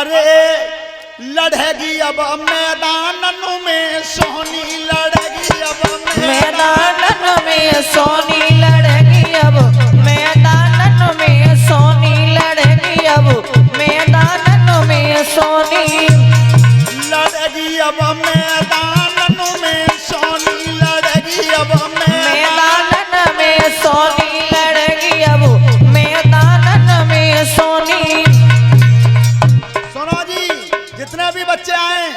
अरे लड़ेगी अब मैदान में सोनी, लड़ेगी अब मैदान में सोनी, लड़ेगी अब मैदान में सोनी, लड़ेगी अब मैदान में सोनी, लड़ेगी अब मैदान में सोनी, लड़ेगी अब मैदान में सोनी, लड़ेगी अब मैदान में सोनी। सुनो जी, जितने भी बच्चे आए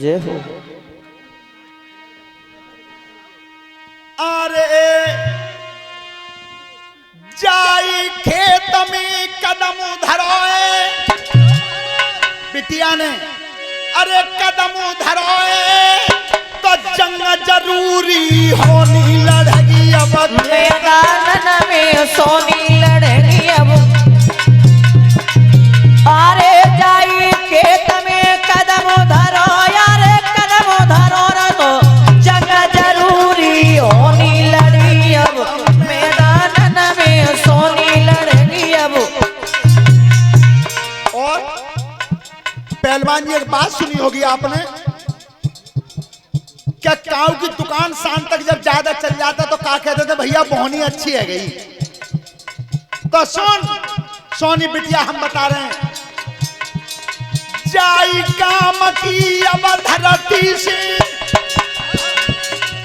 जय हो। अरे जाई खेत में कदम धरोए, बिटिया ने अरे कदम धरोए तो जंग जरूरी होनी, लड़ेगी अब मैदान में सोनी, लड़ेगी अब। अरे जाई खेत में कदम धरो, यारे कदम धरो न तो जंग जरूरी होनी, लड़ेगी अब मैदान में सोनी, लड़ेगी अब। और पहलवान जी एक बात सुनी होगी आपने, क्या काऊ की दुकान शाम तक जब ज्यादा चल जाता तो क्या कहते थे, भैया बोहनी अच्छी है गई। तो सुन सोनी बिटिया, हम बता रहे हैं, जाई काम की अब धरती से,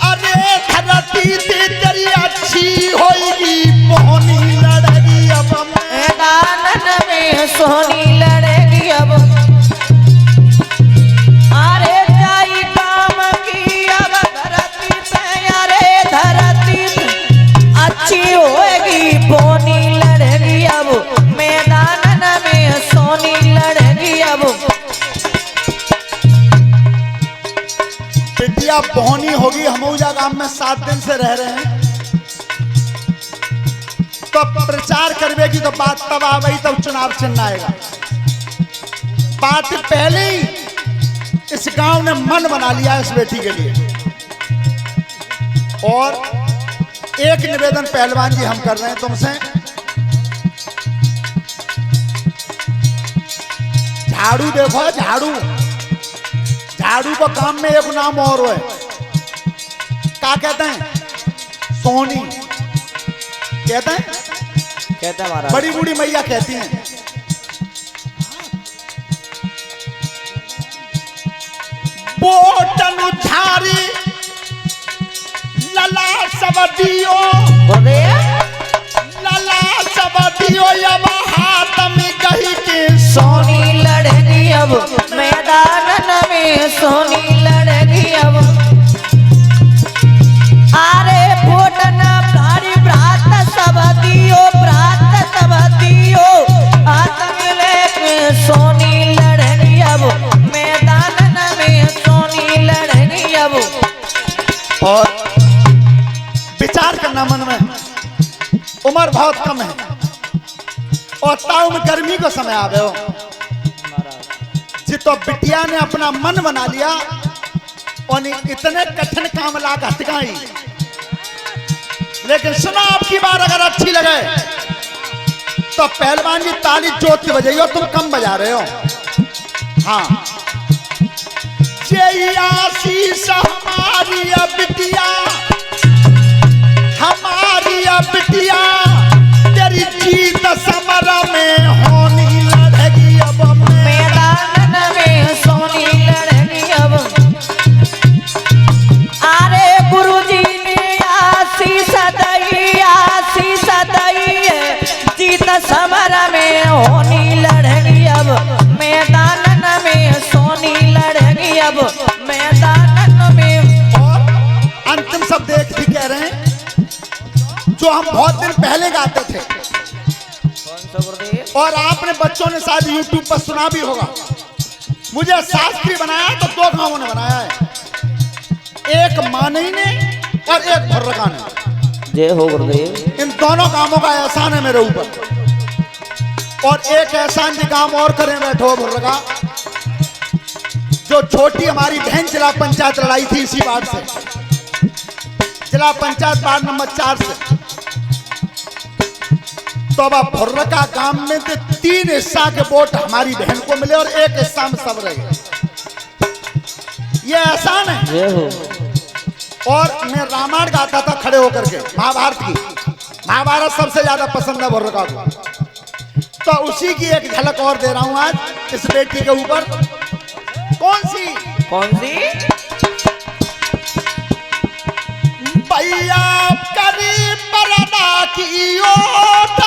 अरे धरती से तेरी अच्छी होगी बोहनी, लड़ेगी अब मैदान में सोनी, लड़ेगी अब। अरे जाई काम की अब धरती पे, अरे धरती अच्छी होगी बोनी, लड़ेगी अब मैदान में सोनी, लड़ेगी अब। बिटिया बोहनी होगी। हमौजा गांव में 7 दिन से रह रहे हैं, तो प्रचार करवेगी तो बात तब आ गई, तब चुनाव चिन्ह आएगा। बात पहले ही इस गांव ने मन बना लिया इस बेटी के लिए। और एक निवेदन पहलवान जी हम कर रहे हैं तुमसे, झाड़ू देखो, झाड़ू, झाड़ू को काम में एक नाम और है, क्या कहते हैं, सोनी कहते हैं, कहते हैं बड़ी बूढ़ी मैया कहती हैं। बोटन उठारी लला सब दियो, लला सब दियो, अब हाथ में कही के सोनी, लड़ेगी अब मैदान में सोनी, लड़ेगी अब। अरे भोटन भारी भ्रात सब दियो, भ्रात सब दियो, हाथ में लेके सोनी, लड़ेगी अब मैदान में सोनी, लड़ेगी अब। और विचार करना मन में, उम्र बहुत कम है और ताऊ में गर्मी को समय आ गए हो जी, तो बिटिया ने अपना मन बना लिया और इतने कठिन काम ला हटकाई। लेकिन सुना, आपकी बात अगर अच्छी लगे तो पहलवान जी ताली जोत के बजाइए, तुम कम बजा रहे हो। हाँ, जय आशीष हमारी बिटिया, हमारी बिटिया, तेरी जीत समर में होनी, लड़ेगी अब मैदान में सोनी, लड़ेगी अब। अरे गुरुजी ने आशीष दई, आशीष दई है, जीत समर में होनी, लड़ेगी अब मैदान में सोनी, लड़ेगी अब मैदान में। और अंतिम शब्द एक भी कह रहे हैं जो हम बहुत दिन पहले गाते थे, और आपने बच्चों ने शायद YouTube पर सुना भी होगा। मुझे शास्त्री बनाया तो 2 गांवों ने बनाया है, एक मानई ने और एक भर्रका ने। जय हो गुरुदेव। इन दोनों कामों का एहसान है मेरे ऊपर। और एक एहसान जी काम और करें बैठो भर्रका, जो छोटी हमारी बहन जिला पंचायत लड़ाई थी इसी वार्ड से, जिला पंचायत वार्ड नंबर 4 से, तो अब भुर्रका गांव में तो 3 हिस्सा के वोट हमारी बहन को मिले और 1 हिस्सा में सब रह गए। ये एहसान है। ये हो और मैं रामायण गाता था खड़े होकर के, महाभारत की। महाभारत सबसे ज्यादा पसंद है भुर्रका को, तो उसी की एक झलक और दे रहा हूं आज इस बेटी के ऊपर। कौन सी? भैया करी परदा की ओट